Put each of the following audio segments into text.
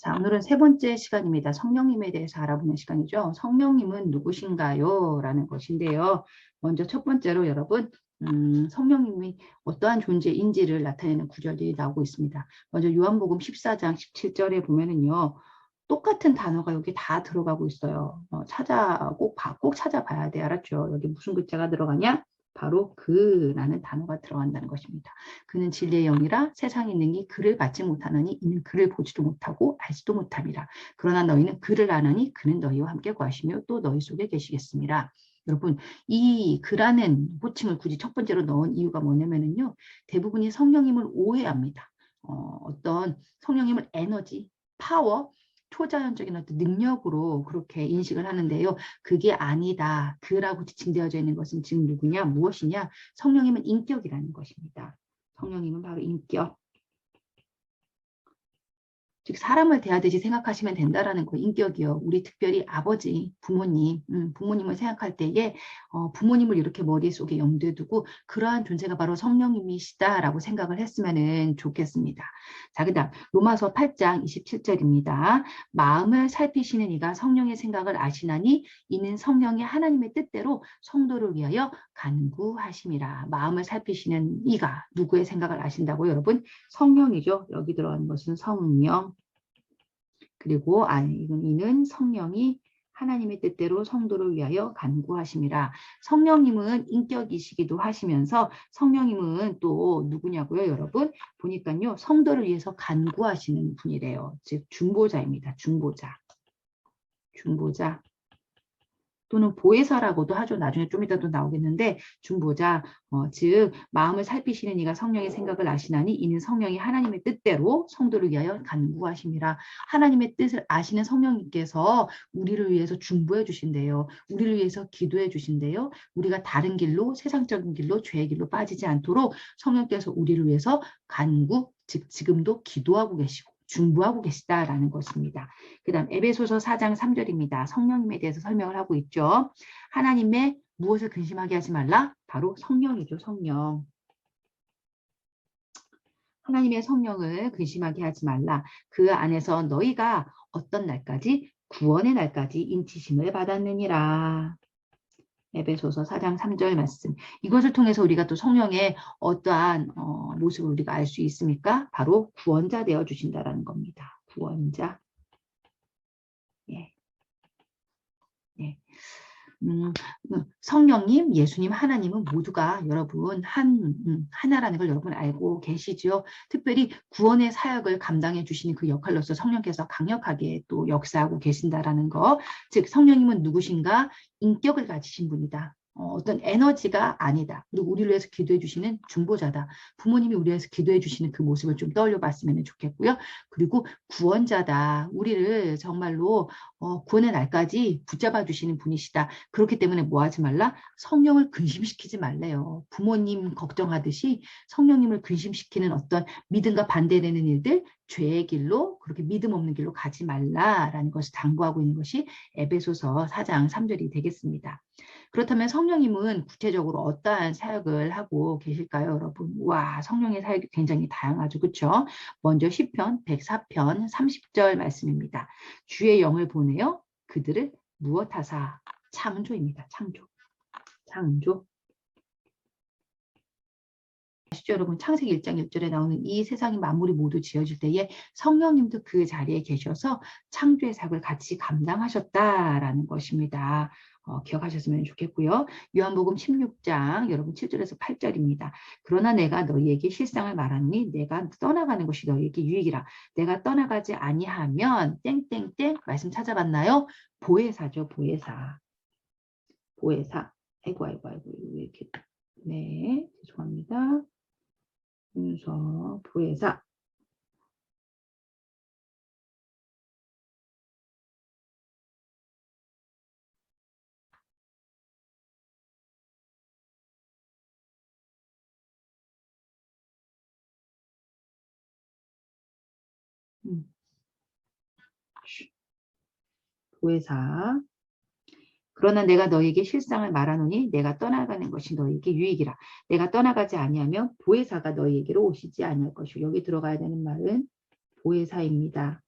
자, 오늘은 세 번째 시간입니다. 성령님에 대해서 알아보는 시간이죠. 성령님은 누구신가요? 라는 것인데요. 먼저 첫 번째로 여러분, 성령님이 어떠한 존재인지를 나타내는 구절이 나오고 있습니다. 먼저 요한복음 14장 17절에 보면은요. 똑같은 단어가 여기 다 들어가고 있어요. 꼭 찾아봐야 돼. 알았죠? 여기 무슨 글자가 들어가냐? 바로 그라는 단어가 들어간다는 것입니다. 그는 진리의 영이라 세상에 있는 이 그를 받지 못하느니 이는 그를 보지도 못하고 알지도 못함이라. 그러나 너희는 그를 아나니 그는 너희와 함께 거하시며 또 너희 속에 계시겠습니다. 여러분, 이 그라는 호칭을 굳이 첫 번째로 넣은 이유가 뭐냐면요. 대부분이 성령님을 오해합니다. 어떤 성령님을 에너지, 파워, 초자연적인 어떤 능력으로 그렇게 인식을 하는데요. 그게 아니다. 그라고 지칭되어져 있는 것은 지금 누구냐? 무엇이냐? 성령님은 인격이라는 것입니다. 성령님은 바로 인격. 즉 사람을 대하듯이 생각하시면 된다라는 거. 인격이요. 우리 특별히 아버지, 부모님, 부모님을 생각할 때에 부모님을 이렇게 머릿속에 염두에 두고 그러한 존재가 바로 성령님이시다라고 생각을 했으면 좋겠습니다. 자, 그다음 로마서 8장 27절입니다. 마음을 살피시는 이가 성령의 생각을 아시나니 이는 성령이 하나님의 뜻대로 성도를 위하여 간구하심이라. 마음을 살피시는 이가 누구의 생각을 아신다고 여러분? 성령이죠. 여기 들어가는 것은 성령. 그리고 이는 성령이 하나님의 뜻대로 성도를 위하여 간구하심이라. 성령님은 인격이시기도 하시면서 성령님은 또 누구냐고요, 여러분? 보니까요, 성도를 위해서 간구하시는 분이래요. 즉 중보자입니다. 중보자. 또는 보혜사라고도 하죠. 나중에 좀 이따 또 나오겠는데 중보자, 즉 마음을 살피시는 이가 성령의 생각을 아시나니 이는 성령이 하나님의 뜻대로 성도를 위하여 간구하심이라. 하나님의 뜻을 아시는 성령님께서 우리를 위해서 중보해 주신대요. 우리를 위해서 기도해 주신대요. 우리가 다른 길로, 세상적인 길로, 죄의 길로 빠지지 않도록 성령께서 우리를 위해서 간구, 즉 지금도 기도하고 계시고 중보하고 계시다라는 것입니다. 그 다음 에베소서 4장 3절입니다. 성령님에 대해서 설명을 하고 있죠. 하나님의 무엇을 근심하게 하지 말라? 바로 성령이죠. 성령. 하나님의 성령을 근심하게 하지 말라. 그 안에서 너희가 어떤 날까지? 구원의 날까지 인치심을 받았느니라. 에베소서 4장 3절 말씀. 이것을 통해서 우리가 또 성령의 어떠한 모습을 우리가 알 수 있습니까? 바로 구원자 되어 주신다라는 겁니다. 구원자. 예. 예. 성령님, 예수님, 하나님은 모두가 여러분 하나라는 걸 여러분 알고 계시죠. 특별히 구원의 사역을 감당해 주시는 그 역할로서 성령께서 강력하게 또 역사하고 계신다라는 거. 즉 성령님은 누구신가? 인격을 가지신 분이다. 어떤 에너지가 아니다. 그리고 우리를 위해서 기도해 주시는 중보자다. 부모님이 우리를 위해서 기도해 주시는 그 모습을 좀 떠올려 봤으면 좋겠고요. 그리고 구원자다. 우리를 정말로 구원의 날까지 붙잡아 주시는 분이시다. 그렇기 때문에 뭐 하지 말라? 성령을 근심시키지 말래요. 부모님 걱정하듯이 성령님을 근심시키는 어떤 믿음과 반대되는 일들, 죄의 길로 그렇게 믿음 없는 길로 가지 말라라는 것을 당부하고 있는 것이 에베소서 4장 3절이 되겠습니다. 그렇다면 성령님은 구체적으로 어떠한 사역을 하고 계실까요, 여러분? 와, 성령의 사역이 굉장히 다양하죠. 그렇죠? 먼저 시편 104편 30절 말씀입니다. 주의 영을 보내어 그들을 무엇하사? 창조입니다. 창조. 아시죠, 여러분? 창세기 1장 1절에 나오는 이 세상의 만물이 모두 지어질 때에 성령님도 그 자리에 계셔서 창조의 사역을 같이 감당하셨다라는 것입니다. 기억하셨으면 좋겠고요. 요한복음 16장 여러분 7절에서 8절입니다. 그러나 내가 너희에게 실상을 말하니 내가 떠나가는 것이 너희에게 유익이라. 내가 떠나가지 아니하면 땡땡땡 말씀 찾아봤나요? 보혜사죠. 보혜사. 아이고 왜 이렇게 네 죄송합니다. 순서 보혜사. 보혜사. 그러나 내가 너에게 실상을 말하노니 내가 떠나가는 것이 너에게 유익이라. 내가 떠나가지 아니하면 보혜사가 너희에게로 오시지 아니할 것이요. 여기 들어가야 되는 말은 보혜사입니다.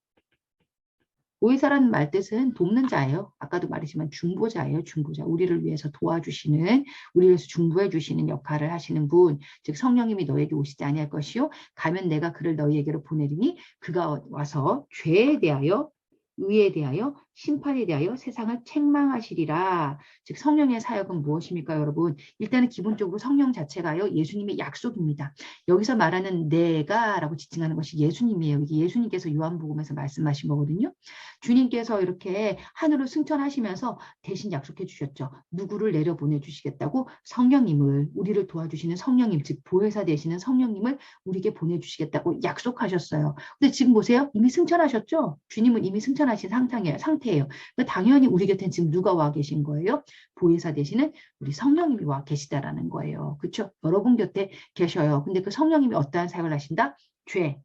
보혜사라는 말 뜻은 돕는 자예요. 아까도 말했지만 중보자예요. 중보자. 우리를 위해서 도와주시는, 우리를 위해서 중보해 주시는 역할을 하시는 분. 즉 성령님이 너에게 오시지 아니할 것이요. 가면 내가 그를 너희에게로 보내리니 그가 와서 죄에 대하여 의에 대하여 심판에 대하여 세상을 책망하시리라. 즉 성령의 사역은 무엇입니까, 여러분? 일단은 기본적으로 성령 자체가요, 예수님의 약속입니다. 여기서 말하는 내가라고 지칭하는 것이 예수님이에요. 이게 예수님께서 요한복음에서 말씀하신 거거든요. 주님께서 이렇게 하늘로 승천하시면서 대신 약속해 주셨죠. 누구를 내려 보내주시겠다고? 성령님을, 우리를 도와주시는 성령님, 즉 보혜사 되시는 성령님을 우리에게 보내주시겠다고 약속하셨어요. 근데 지금 보세요. 이미 승천하셨죠? 주님은 이미 승천하신 상태예요. 그러니까 당연히 우리 곁엔 지금 누가 와 계신 거예요? 보혜사 되시는 우리 성령님이 와 계시다라는 거예요. 그렇죠? 여러분 곁에 계셔요. 근데 그 성령님이 어떠한 사역을 하신다? 죄,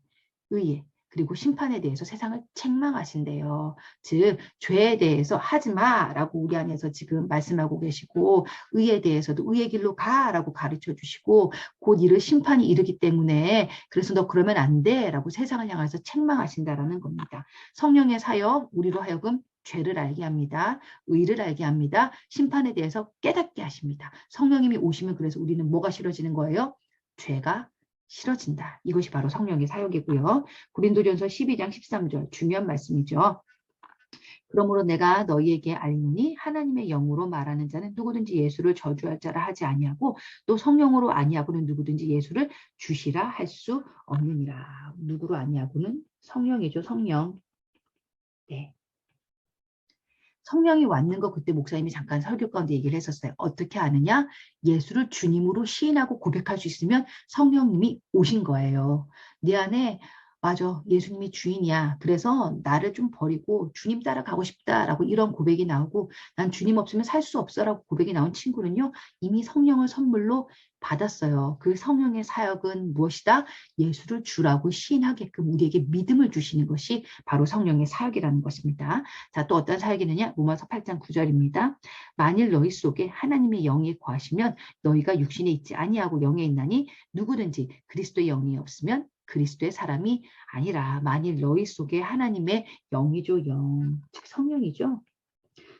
의에, 그리고 심판에 대해서 세상을 책망하신대요. 즉 죄에 대해서 하지 마라고 우리 안에서 지금 말씀하고 계시고, 의에 대해서도 의의 길로 가라고 가르쳐 주시고, 곧 이를 심판이 이르기 때문에 그래서 너 그러면 안 돼라고 세상을 향해서 책망하신다라는 겁니다. 성령의 사역, 우리로 하여금 죄를 알게 합니다. 의를 알게 합니다. 심판에 대해서 깨닫게 하십니다. 성령님이 오시면 그래서 우리는 뭐가 싫어지는 거예요? 죄가 싫어진다. 이것이 바로 성령의 사역이고요. 고린도전서 12장 13절 중요한 말씀이죠. 그러므로 내가 너희에게 알노니 하나님의 영으로 말하는 자는 누구든지 예수를 저주할 자라 하지 아니하고 또 성령으로 아니하고는 누구든지 예수를 주시라 할 수 없느니라. 누구로 아니하고는 성령이죠. 성령. 네. 성령이 왔는 거 그때 목사님이 잠깐 설교 가운데 얘기를 했었어요. 어떻게 아느냐? 예수를 주님으로 시인하고 고백할 수 있으면 성령님이 오신 거예요. 내 안에 맞아, 예수님이 주인이야. 그래서 나를 좀 버리고 주님 따라가고 싶다라고 이런 고백이 나오고, 난 주님 없으면 살 수 없어라고 고백이 나온 친구는요, 이미 성령을 선물로 받았어요. 그 성령의 사역은 무엇이다? 예수를 주라고 시인하게끔 우리에게 믿음을 주시는 것이 바로 성령의 사역이라는 것입니다. 자, 또 어떤 사역이느냐? 로마서 8장 9절입니다. 만일 너희 속에 하나님의 영이 거하시면 너희가 육신에 있지 아니하고 영에 있나니 누구든지 그리스도의 영이 없으면 그리스도의 사람이 아니라. 만일 너희 속에 하나님의 영이죠. 영, 즉 성령이죠.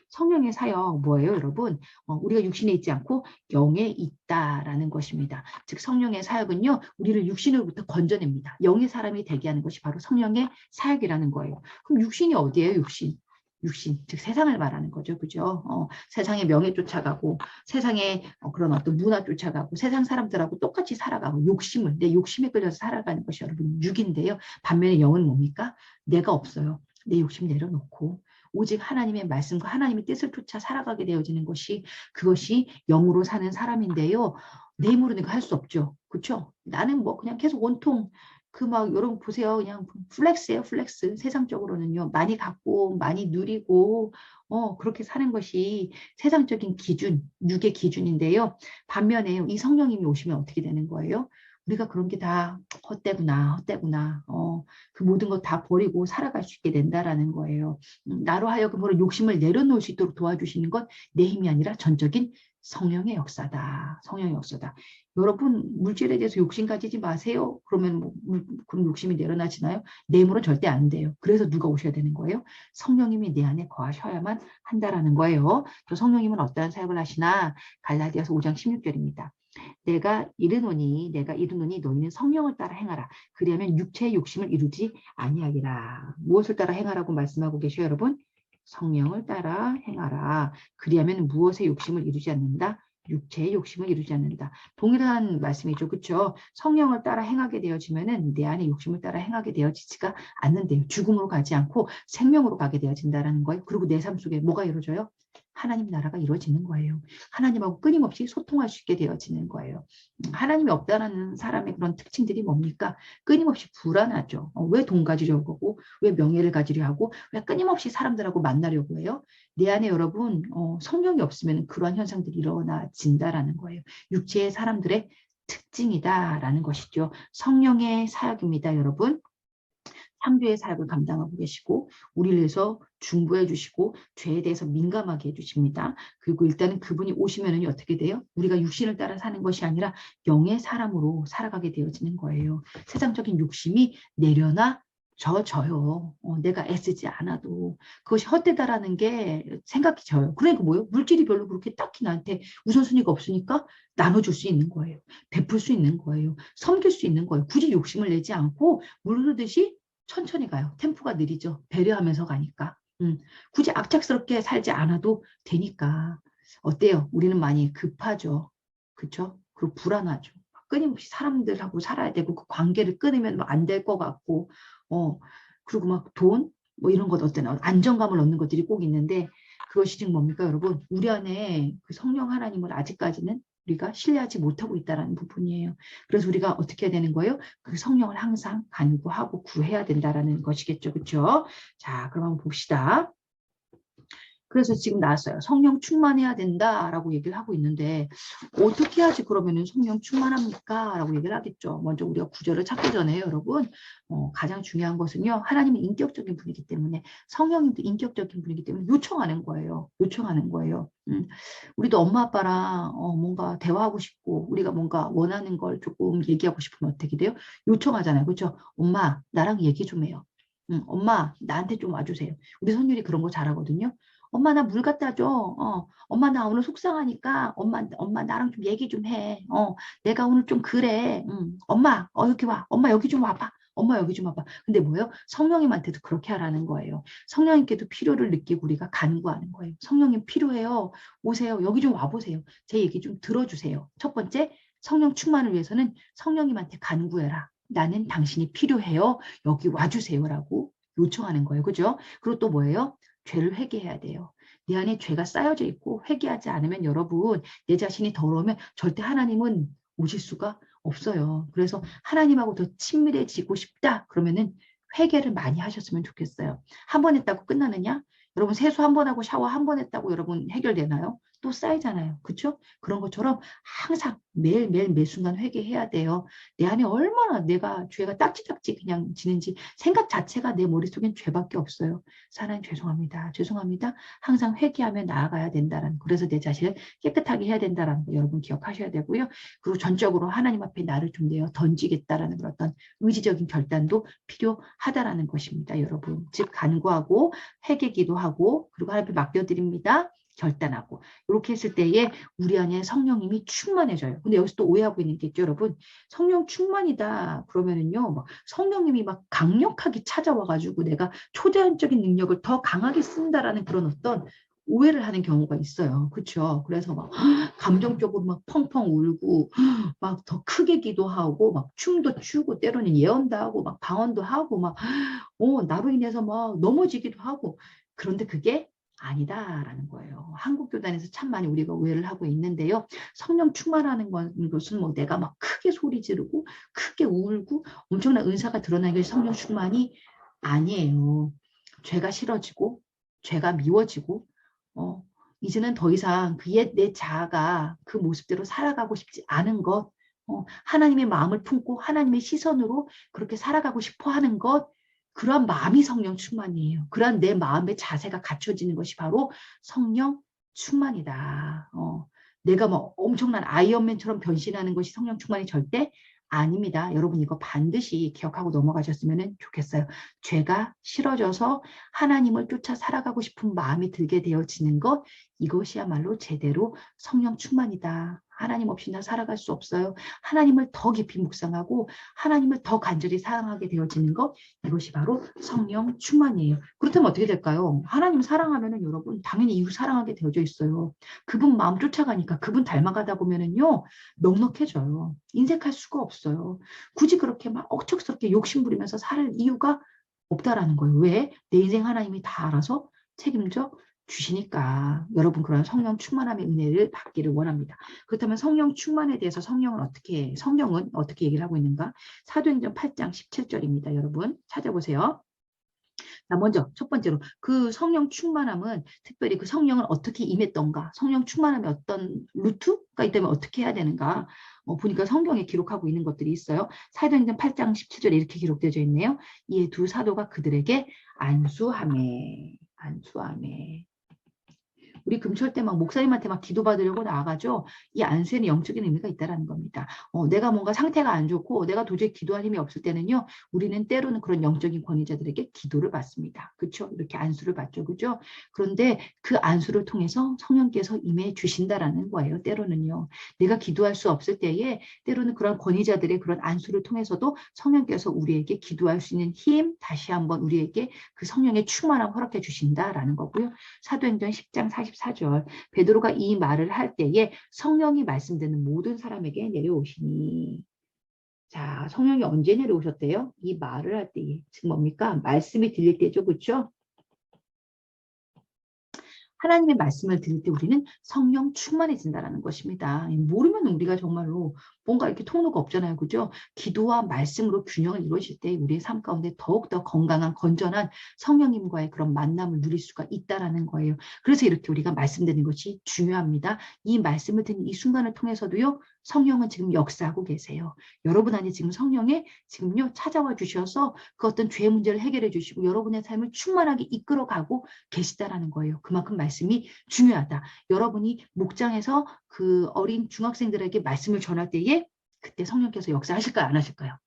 성령의 사역 뭐예요, 여러분? 우리가 육신에 있지 않고 영에 있다라는 것입니다. 즉 성령의 사역은요, 우리를 육신으로부터 건져냅니다. 영의 사람이 되게 하는 것이 바로 성령의 사역이라는 거예요. 그럼 육신이 어디예요, 육신? 육신, 즉 세상을 말하는 거죠. 그죠? 세상의 명예 쫓아가고, 세상의 그런 어떤 문화 쫓아가고, 세상 사람들하고 똑같이 살아가고, 욕심을, 내 욕심에 끌려서 살아가는 것이 여러분 육인데요. 반면에 영은 뭡니까? 내가 없어요. 내 욕심 내려놓고 오직 하나님의 말씀과 하나님의 뜻을 쫓아 살아가게 되어지는 것이, 그것이 영으로 사는 사람인데요. 내 힘으로는 할 수 없죠. 그렇죠? 나는 뭐 그냥 계속 온통 그 막 여러분 보세요. 그냥 플렉스예요, 플렉스. 세상적으로는요. 많이 갖고 많이 누리고 그렇게 사는 것이 세상적인 기준, 육의 기준인데요. 반면에 이 성령님이 오시면 어떻게 되는 거예요? 우리가 그런 게 다 헛되구나, 헛되구나. 그 모든 거 다 버리고 살아갈 수 있게 된다라는 거예요. 나로 하여금 그런 욕심을 내려놓을 수 있도록 도와주시는 건 내 힘이 아니라 전적인 성령의 역사다. 성령의 역사다. 여러분 물질에 대해서 욕심 가지지 마세요. 그러면 뭐 그런 욕심이 내려나지나요? 내 힘으로는 절대 안 돼요. 그래서 누가 오셔야 되는 거예요? 성령님이 내 안에 거하셔야만 한다라는 거예요. 또 성령님은 어떠한 사역을 하시나? 갈라디아서 5장 16절입니다. 내가 이르노니 너희는 성령을 따라 행하라. 그리하면 육체의 욕심을 이루지 아니하리라. 무엇을 따라 행하라고 말씀하고 계셔요, 여러분? 성령을 따라 행하라. 그리하면 무엇의 욕심을 이루지 않는다? 육체의 욕심을 이루지 않는다. 동일한 말씀이죠. 그렇죠? 성령을 따라 행하게 되어지면은 내 안에 욕심을 따라 행하게 되어지지가 않는데요. 죽음으로 가지 않고 생명으로 가게 되어진다라는 거예요. 그리고 내 삶 속에 뭐가 이루어져요? 하나님 나라가 이루어지는 거예요. 하나님하고 끊임없이 소통할 수 있게 되어지는 거예요. 하나님이 없다라는 사람의 그런 특징들이 뭡니까? 끊임없이 불안하죠. 왜 돈 가지려고 하고, 왜 명예를 가지려 하고, 왜 끊임없이 사람들하고 만나려고 해요? 내 안에 여러분 성령이 없으면 그러한 현상들이 일어나진다라는 거예요. 육체의 사람들의 특징이다라는 것이죠. 성령의 사역입니다, 여러분. 창조의 사역을 감당하고 계시고, 우리를 위해서 중보해 주시고 죄에 대해서 민감하게 해주십니다. 그리고 일단은 그분이 오시면은 어떻게 돼요? 우리가 육신을 따라 사는 것이 아니라 영의 사람으로 살아가게 되어지는 거예요. 세상적인 욕심이 내려놔 져요. 내가 애쓰지 않아도. 그것이 헛되다라는 게 생각이 져요. 그러니까 뭐예요? 물질이 별로 그렇게 딱히 나한테 우선순위가 없으니까 나눠줄 수 있는 거예요. 베풀 수 있는 거예요. 섬길 수 있는 거예요. 굳이 욕심을 내지 않고 물 흐르듯이 천천히 가요. 템포가 느리죠. 배려하면서 가니까. 굳이 악착스럽게 살지 않아도 되니까. 어때요? 우리는 많이 급하죠. 그쵸? 그리고 불안하죠. 끊임없이 사람들하고 살아야 되고 그 관계를 끊으면 안 될 것 같고 그리고 막 돈 뭐 이런 것 어때요? 안정감을 얻는 것들이 꼭 있는데 그것이 지금 뭡니까 여러분? 우리 안에 그 성령 하나님을 아직까지는 우리가 신뢰하지 못하고 있다는 부분이에요. 그래서 우리가 어떻게 해야 되는 거예요? 그 성령을 항상 간구하고 구해야 된다는 것이겠죠. 그렇죠? 자, 그럼 한번 봅시다. 그래서 지금 나왔어요. 성령 충만해야 된다라고 얘기를 하고 있는데 어떻게 해야지 그러면은 성령 충만합니까? 라고 얘기를 하겠죠. 먼저 우리가 구절을 찾기 전에 여러분 가장 중요한 것은요. 하나님은 인격적인 분이기 때문에 성령님도 인격적인 분이기 때문에 요청하는 거예요. 요청하는 거예요. 우리도 엄마 아빠랑 뭔가 대화하고 싶고 우리가 뭔가 원하는 걸 조금 얘기하고 싶으면 어떻게 돼요? 요청하잖아요. 그렇죠? 엄마 나랑 얘기 좀 해요. 엄마 나한테 좀 와주세요. 우리 선율이 그런 거 잘하거든요. 엄마 나 물 갖다 줘. 엄마 나 오늘 속상하니까 엄마 나랑 좀 얘기 좀 해. 내가 오늘 좀 그래. 엄마 여기 와. 엄마 여기 좀 와봐. 엄마 여기 좀 와봐. 근데 뭐예요? 성령님한테도 그렇게 하라는 거예요. 성령님께도 필요를 느끼고 우리가 간구하는 거예요. 성령님 필요해요. 오세요. 여기 좀 와보세요. 제 얘기 좀 들어주세요. 첫 번째 성령 충만을 위해서는 성령님한테 간구해라. 나는 당신이 필요해요. 여기 와주세요라고 요청하는 거예요. 그죠? 그리고 또 뭐예요? 죄를 회개해야 돼요. 내 안에 죄가 쌓여져 있고 회개하지 않으면 여러분 내 자신이 더러우면 절대 하나님은 오실 수가 없어요. 그래서 하나님하고 더 친밀해지고 싶다. 그러면은 회개를 많이 하셨으면 좋겠어요. 한 번 했다고 끝나느냐? 여러분 세수 한 번 하고 샤워 한 번 했다고 여러분 해결되나요? 또 쌓이잖아요. 그렇죠? 그런 것처럼 항상 매일매일 매순간 회개해야 돼요. 내 안에 얼마나 내가 죄가 딱지딱지 그냥 지는지 생각 자체가 내 머릿속엔 죄밖에 없어요. 하나님 죄송합니다. 죄송합니다. 항상 회개하며 나아가야 된다는 그래서 내 자신을 깨끗하게 해야 된다는 거 여러분 기억하셔야 되고요. 그리고 전적으로 하나님 앞에 나를 좀 내어 던지겠다라는 그런 어떤 의지적인 결단도 필요하다라는 것입니다. 여러분. 즉 간구하고 회개 기도하고 그리고 하나님 앞에 맡겨드립니다. 결단하고 이렇게 했을 때에 우리 안에 성령님이 충만해져요. 근데 여기서 또 오해하고 있는 게 있죠, 여러분. 성령 충만이다 그러면은요, 막 성령님이 막 강력하게 찾아와가지고 내가 초자연적인 능력을 더 강하게 쓴다라는 그런 어떤 오해를 하는 경우가 있어요. 그렇죠? 그래서 막 감정적으로 막 펑펑 울고 막 더 크게 기도하고 막 춤도 추고 때로는 예언도 하고 막 방언도 하고 막 나로 인해서 막 넘어지기도 하고 그런데 그게 아니다라는 거예요. 한국 교단에서 참 많이 우리가 오해를 하고 있는데요. 성령 충만하는 것은 뭐 내가 막 크게 소리 지르고 크게 울고 엄청난 은사가 드러나는 것이 성령 충만이 아니에요. 죄가 싫어지고 죄가 미워지고 이제는 더 이상 그 옛 내 자아가 그 모습대로 살아가고 싶지 않은 것 하나님의 마음을 품고 하나님의 시선으로 그렇게 살아가고 싶어 하는 것 그러한 마음이 성령 충만이에요. 그러한 내 마음의 자세가 갖춰지는 것이 바로 성령 충만이다. 내가 뭐 엄청난 아이언맨처럼 변신하는 것이 성령 충만이 절대 아닙니다. 여러분 이거 반드시 기억하고 넘어가셨으면 좋겠어요. 죄가 싫어져서 하나님을 쫓아 살아가고 싶은 마음이 들게 되어지는 것 이것이야말로 제대로 성령 충만이다. 하나님 없이 나 살아갈 수 없어요. 하나님을 더 깊이 묵상하고 하나님을 더 간절히 사랑하게 되어지는 것 이것이 바로 성령 충만이에요. 그렇다면 어떻게 될까요? 하나님 사랑하면은 여러분 당연히 이웃 사랑하게 되어져 있어요. 그분 마음 쫓아가니까 그분 닮아가다 보면은요 넉넉해져요. 인색할 수가 없어요. 굳이 그렇게 막 억척스럽게 욕심 부리면서 살 이유가 없다라는 거예요. 왜? 내 인생 하나님이 다 알아서 책임져 주시니까 여러분 그런 성령 충만함의 은혜를 받기를 원합니다. 그렇다면 성령 충만에 대해서 성경은 어떻게 얘기를 하고 있는가? 사도행전 8장 17절입니다. 여러분 찾아보세요. 자, 먼저 첫 번째로 그 성령 충만함은 특별히 그 성령을 어떻게 임했던가, 성령 충만함의 어떤 루트가 있다면 어떻게 해야 되는가 보니까 성경에 기록하고 있는 것들이 있어요. 사도행전 8장 17절에 이렇게 기록되어 있네요. 이에 두 사도가 그들에게 안수하매. 우리 금철 때 막 목사님한테 막 기도받으려고 나아가죠. 이 안수에는 영적인 의미가 있다라는 겁니다. 내가 뭔가 상태가 안 좋고 내가 도저히 기도할 힘이 없을 때는요. 우리는 때로는 그런 영적인 권위자들에게 기도를 받습니다. 그렇죠? 이렇게 안수를 받죠. 그죠? 그런데 그 안수를 통해서 성령께서 임해 주신다라는 거예요. 때로는요. 내가 기도할 수 없을 때에 때로는 그런 권위자들의 그런 안수를 통해서도 성령께서 우리에게 기도할 수 있는 힘, 다시 한번 우리에게 그 성령의 충만함 허락해 주신다라는 거고요. 사도행전 10장 44절 베드로가 이 말을 할 때에 성령이 말씀되는 모든 사람에게 내려오시니 자, 성령이 언제 내려오셨대요? 이 말을 할 때에 즉 뭡니까? 말씀이 들릴 때죠. 그렇죠? 하나님의 말씀을 들을 때 우리는 성령 충만해진다는 것입니다. 모르면 우리가 정말로 뭔가 이렇게 통로가 없잖아요. 그죠? 기도와 말씀으로 균형을 이루어질 때 우리의 삶 가운데 더욱더 건강한 건전한 성령님과의 그런 만남을 누릴 수가 있다는 거예요. 그래서 이렇게 우리가 말씀드리는 것이 중요합니다. 이 말씀을 듣는 이 순간을 통해서도요. 성령은 지금 역사하고 계세요. 여러분 안에 지금 성령에 지금요 찾아와 주셔서 그 어떤 죄 문제를 해결해 주시고 여러분의 삶을 충만하게 이끌어가고 계시다라는 거예요. 그만큼 말씀이 중요하다. 여러분이 목장에서 그 어린 중학생들에게 말씀을 전할 때에 그때 성령께서 역사하실까요? 안 하실까요?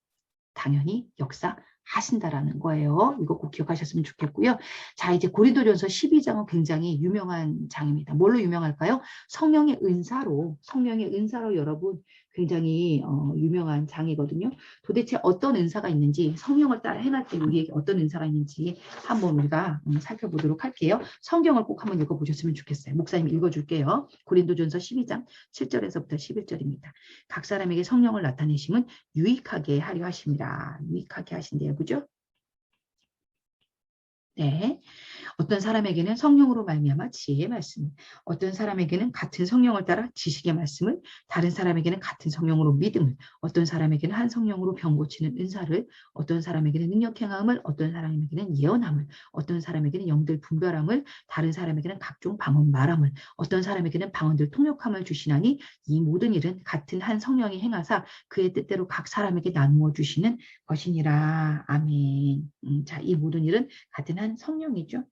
당연히 역사하신다라는 거예요. 이거 꼭 기억하셨으면 좋겠고요. 자, 이제 고린도전서 12장은 굉장히 유명한 장입니다. 뭘로 유명할까요? 성령의 은사로 여러분 굉장히 유명한 장이거든요. 도대체 어떤 은사가 있는지 성령을 따라 행할 때 우리에게 어떤 은사가 있는지 한번 우리가 살펴보도록 할게요. 성경을 꼭 한번 읽어보셨으면 좋겠어요. 목사님 읽어줄게요. 고린도전서 12장 7절에서부터 11절입니다. 각 사람에게 성령을 나타내심은 유익하게 하려 하십니다. 유익하게 하신대요. 그죠? 네. 어떤 사람에게는 성령으로 말미암아 지혜의 말씀, 어떤 사람에게는 같은 성령을 따라 지식의 말씀을, 다른 사람에게는 같은 성령으로 믿음을, 어떤 사람에게는 한 성령으로 병 고치는 은사를, 어떤 사람에게는 능력 행함을, 어떤 사람에게는 예언함을, 어떤 사람에게는 영들 분별함을, 다른 사람에게는 각종 방언 말함을, 어떤 사람에게는 방언들 통역함을 주시나니 이 모든 일은 같은 한 성령이 행하사 그의 뜻대로 각 사람에게 나누어 주시는 것이니라. 아멘. 자, 이 모든 일은 같은 한 성령이죠.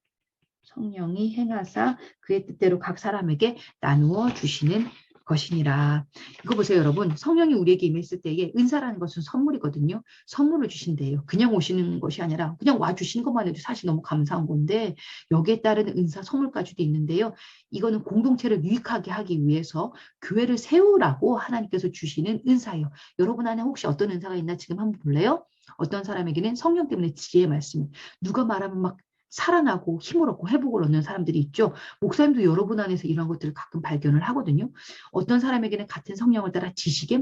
성령이 행하사 그의 뜻대로 각 사람에게 나누어 주시는 것이니라. 이거 보세요, 여러분. 성령이 우리에게 임했을 때에 은사라는 것은 선물이거든요. 선물을 주신대요. 그냥 오시는 것이 아니라 그냥 와주시는 것만 해도 사실 너무 감사한 건데 여기에 따른 은사 선물까지도 있는데요. 이거는 공동체를 유익하게 하기 위해서 교회를 세우라고 하나님께서 주시는 은사예요. 여러분 안에 혹시 어떤 은사가 있나 지금 한번 볼래요? 어떤 사람에게는 성령 때문에 지혜의 말씀, 누가 말하면 막 살아나고 힘을 얻고 회복을 얻는 사람들이 있죠. 목사님도 여러분 안에서 이런 것들을 가끔 발견을 하거든요. 어떤 사람에게는 같은 성령을 따라 지식의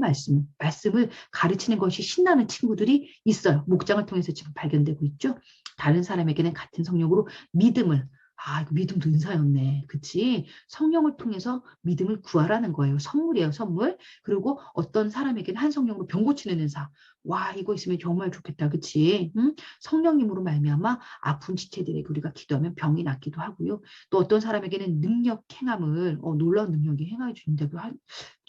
말씀을 가르치는 것이 신나는 친구들이 있어요. 목장을 통해서 지금 발견되고 있죠. 다른 사람에게는 같은 성령으로 믿음을 이거 믿음도 은사였네. 그치? 성령을 통해서 믿음을 구하라는 거예요. 선물이에요, 선물. 그리고 어떤 사람에게는 한 성령으로 병 고치는 은사. 와, 이거 있으면 정말 좋겠다. 그치? 응? 성령님으로 말미암아 아픈 지체들에게 우리가 기도하면 병이 낫기도 하고요. 또 어떤 사람에게는 능력 행함을 놀라운 능력이 행하여 준대요.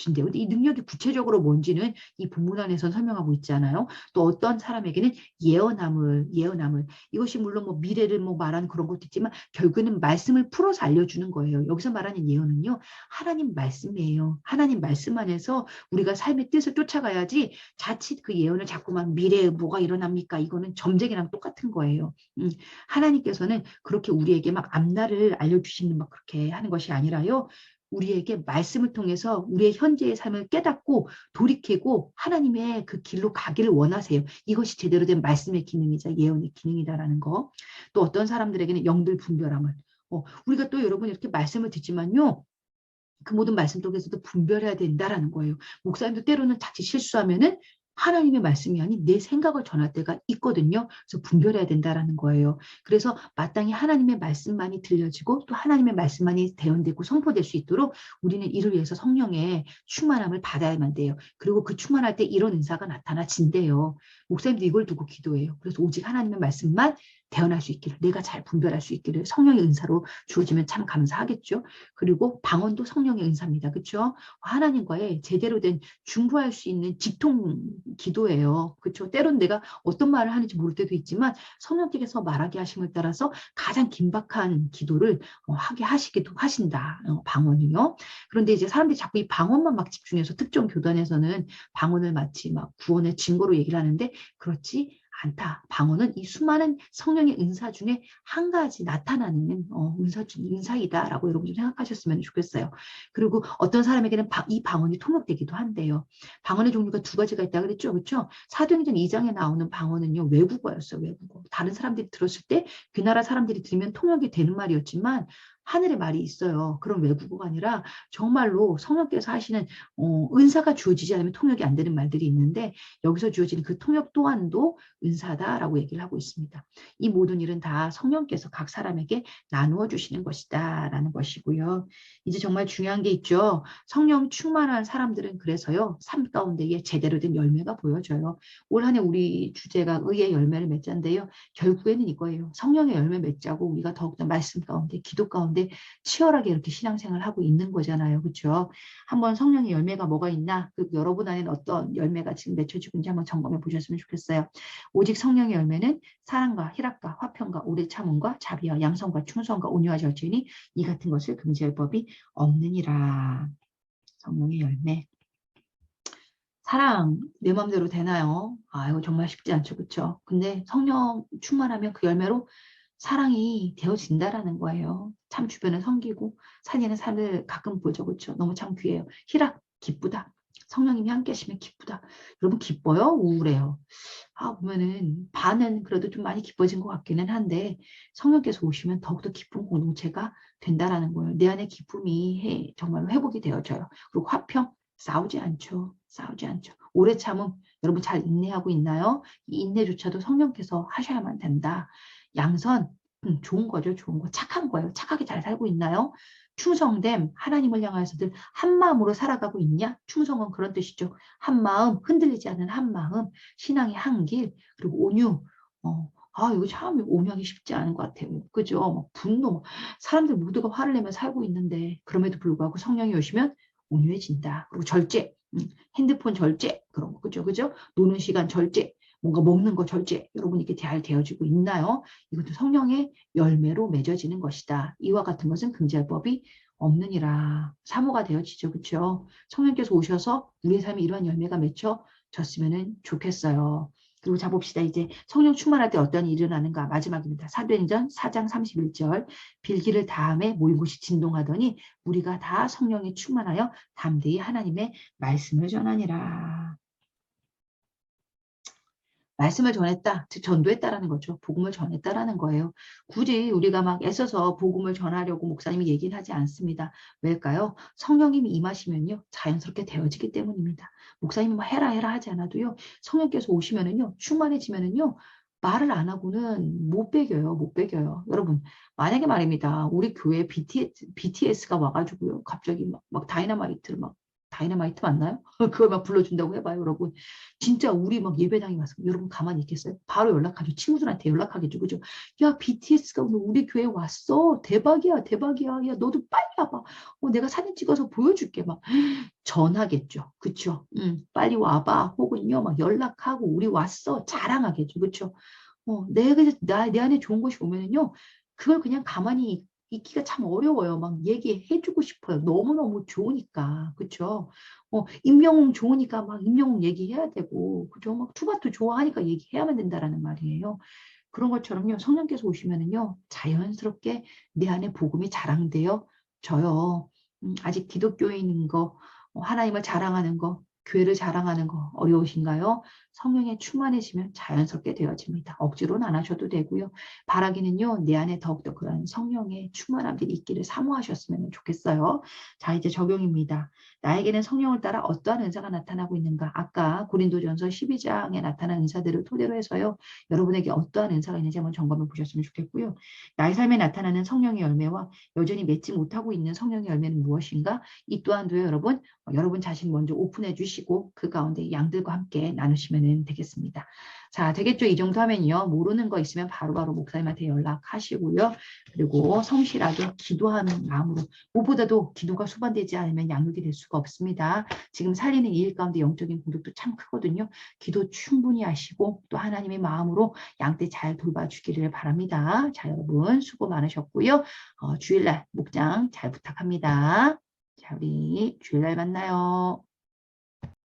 근데 이 능력이 구체적으로 뭔지는 이 본문 안에서 설명하고 있잖아요. 또 어떤 사람에게는 예언함을 이것이 물론 뭐 미래를 뭐 말하는 그런 것도 있지만 결국에는 말씀을 풀어서 알려주는 거예요. 여기서 말하는 예언은요. 하나님 말씀이에요. 하나님 말씀 안에서 우리가 삶의 뜻을 쫓아가야지 자칫 그 예언을 자꾸만 미래에 뭐가 일어납니까? 이거는 점쟁이랑 똑같은 거예요. 하나님께서는 그렇게 우리에게 막 앞날을 알려주시는 막 그렇게 하는 것이 아니라요. 우리에게 말씀을 통해서 우리의 현재의 삶을 깨닫고 돌이키고 하나님의 그 길로 가기를 원하세요. 이것이 제대로 된 말씀의 기능이자 예언의 기능이다라는 거. 또 어떤 사람들에게는 영들 분별함을. 우리가 또 여러분 이렇게 말씀을 듣지만요. 그 모든 말씀 속에서도 분별해야 된다라는 거예요. 목사님도 때로는 자칫 실수하면은 하나님의 말씀이 아닌 내 생각을 전할 때가 있거든요. 그래서 분별해야 된다라는 거예요. 그래서 마땅히 하나님의 말씀만이 들려지고 또 하나님의 말씀만이 대언되고 선포될 수 있도록 우리는 이를 위해서 성령의 충만함을 받아야만 돼요. 그리고 그 충만할 때 이런 은사가 나타나진대요. 목사님도 이걸 두고 기도해요. 그래서 오직 하나님의 말씀만 대언할 수 있기를, 내가 잘 분별할 수 있기를 성령의 은사로 주어지면 참 감사하겠죠. 그리고 방언도 성령의 은사입니다. 그렇죠? 하나님과의 제대로 된 중보할 수 있는 직통 기도예요. 그렇죠? 때론 내가 어떤 말을 하는지 모를 때도 있지만 성령께서 말하게 하심을 따라서 가장 긴박한 기도를 하게 하시기도 하신다. 방언이요. 그런데 이제 사람들이 자꾸 이 방언만 막 집중해서 특정 교단에서는 방언을 마치 막 구원의 증거로 얘기를 하는데 그렇지 않다. 방언은 이 수많은 성령의 은사 중에 한 가지 나타나는 은사이다라고 여러분 좀 생각하셨으면 좋겠어요. 그리고 어떤 사람에게는 이 방언이 통역되기도 한대요. 방언의 종류가 두 가지가 있다 그랬죠, 그렇죠? 사도행전 2장에 나오는 방언은요 외국어였어요, 외국어. 다른 사람들이 들었을 때 그 나라 사람들이 들으면 통역이 되는 말이었지만 하늘의 말이 있어요. 그런 외국어가 아니라 정말로 성령께서 하시는 은사가 주어지지 않으면 통역이 안 되는 말들이 있는데 여기서 주어지는 그 통역 또한도 은사다라고 얘기를 하고 있습니다. 이 모든 일은 다 성령께서 각 사람에게 나누어 주시는 것이다라는 것이고요. 이제 정말 중요한 게 있죠. 성령 충만한 사람들은 그래서요. 삶 가운데에 제대로 된 열매가 보여져요. 올 한 해 우리 주제가 의의 열매를 맺자인데요. 결국에는 이거예요. 성령의 열매 맺자고 우리가 더욱더 말씀 가운데 기도 가운데 치열하게 이렇게 신앙생활을 하고 있는 거잖아요. 그렇죠? 한번 성령의 열매가 뭐가 있나? 그 여러분 안에는 어떤 열매가 지금 맺혀지고 있는지 한번 점검해 보셨으면 좋겠어요. 오직 성령의 열매는 사랑과 희락과 화평과 오래 참음과 자비와 양성과 충성과 온유와 절제니 이 같은 것을 금지할 법이 없느니라. 성령의 열매. 사랑 내 마음대로 되나요? 아 이거 정말 쉽지 않죠. 그렇죠? 근데 성령 충만하면 그 열매로 사랑이 되어진다라는 거예요. 참 주변에 섬기고 살리는 삶을 가끔 보죠. 그렇죠? 너무 참 귀해요. 희락 기쁘다. 성령님이 함께 하시면 기쁘다. 여러분 기뻐요? 우울해요? 아 보면은 반은 그래도 좀 많이 기뻐진 것 같기는 한데 성령께서 오시면 더욱더 기쁜 공동체가 된다라는 거예요. 내 안에 기쁨이 정말 회복이 되어져요. 그리고 화평 싸우지 않죠. 싸우지 않죠. 오래 참음 여러분 잘 인내하고 있나요? 이 인내조차도 성령께서 하셔야만 된다. 양선 좋은 거죠. 좋은 거. 착한 거예요. 착하게 잘 살고 있나요? 충성됨 하나님을 향해서들 한 마음으로 살아가고 있냐? 충성은 그런 뜻이죠. 한 마음 흔들리지 않는 한 마음 신앙의 한길 그리고 온유 이거 참 온유하기 쉽지 않은 것 같아요. 그죠? 막 분노 사람들 모두가 화를 내며 살고 있는데 그럼에도 불구하고 성령이 오시면 온유해진다. 그리고 절제 핸드폰 절제 그런 거 그죠? 그죠? 노는 시간 절제 뭔가 먹는 거 절제 여러분에게 잘 되어지고 있나요? 이것도 성령의 열매로 맺어지는 것이다. 이와 같은 것은 금지할 법이 없느니라. 사모가 되어지죠. 그렇죠? 성령께서 오셔서 우리의 삶에 이러한 열매가 맺혀졌으면 좋겠어요. 그리고 자 봅시다. 이제 성령 충만할 때 어떤 일이 일어나는가 마지막입니다. 사도행전 4장 31절 빌기를 다음에 모인 곳이 진동하더니 우리가 다 성령에 충만하여 담대히 하나님의 말씀을 전하니라. 말씀을 전했다, 즉 전도했다라는 거죠. 복음을 전했다라는 거예요. 굳이 우리가 막 애써서 복음을 전하려고 목사님이 얘기는 하지 않습니다. 왜일까요? 성령님이 임하시면요 자연스럽게 되어지기 때문입니다. 목사님이 막 해라 해라 하지 않아도요 성령께서 오시면은요 충만해지면은요 말을 안 하고는 못 배겨요. 못 배겨요. 여러분 만약에 말입니다. 우리 교회 BTS가 와가지고요 갑자기 막 다이너마이트를 막 다이너마이트 맞나요? 그걸 막 불러준다고 해봐요, 여러분. 진짜 우리 막 예배당에 와서 여러분 가만히 있겠어요? 바로 연락하죠. 친구들한테 연락하겠죠. 그죠? 야, BTS가 오늘 우리 교회 왔어. 대박이야, 대박이야. 야, 너도 빨리 와봐. 내가 사진 찍어서 보여줄게. 막 전하겠죠. 그쵸? 빨리 와봐. 혹은요, 막 연락하고 우리 왔어. 자랑하겠죠. 그쵸? 내 안에 좋은 것이 오면은요, 그걸 그냥 가만히 있기가 참 어려워요. 막 얘기해주고 싶어요. 너무너무 좋으니까. 그쵸? 임영웅 좋으니까 막 임영웅 얘기해야 되고, 그죠? 막 투바투 좋아하니까 얘기해야만 된다라는 말이에요. 그런 것처럼요, 성령께서 오시면은요, 자연스럽게 내 안에 복음이 자랑되어 져요. 아직 기독교인인 거, 하나님을 자랑하는 거, 교회를 자랑하는 거 어려우신가요? 성령에 충만해지면 자연스럽게 되어집니다. 억지로는 안 하셔도 되고요. 바라기는요, 내 안에 더욱더 그런 성령의 충만함들이 있기를 사모하셨으면 좋겠어요. 자, 이제 적용입니다. 나에게는 성령을 따라 어떠한 은사가 나타나고 있는가? 아까 고린도전서 12장에 나타난 은사들을 토대로 해서요. 여러분에게 어떠한 은사가 있는지 한번 점검해 보셨으면 좋겠고요. 나의 삶에 나타나는 성령의 열매와 여전히 맺지 못하고 있는 성령의 열매는 무엇인가? 이 또한도요, 여러분 자신 먼저 오픈해 주시고 주시고 그 가운데 양들과 함께 나누시면 되겠습니다. 자, 되겠죠? 이 정도 하면요. 모르는 거 있으면 바로바로 목사님한테 연락하시고요. 그리고 성실하게 기도하는 마음으로 무엇보다도 기도가 수반되지 않으면 양육이 될 수가 없습니다. 지금 살리는 이 일 가운데 영적인 공격도 참 크거든요. 기도 충분히 하시고 또 하나님의 마음으로 양떼 잘 돌봐주기를 바랍니다. 자, 여러분 수고 많으셨고요. 주일날 목장 잘 부탁합니다. 자, 우리 주일날 만나요.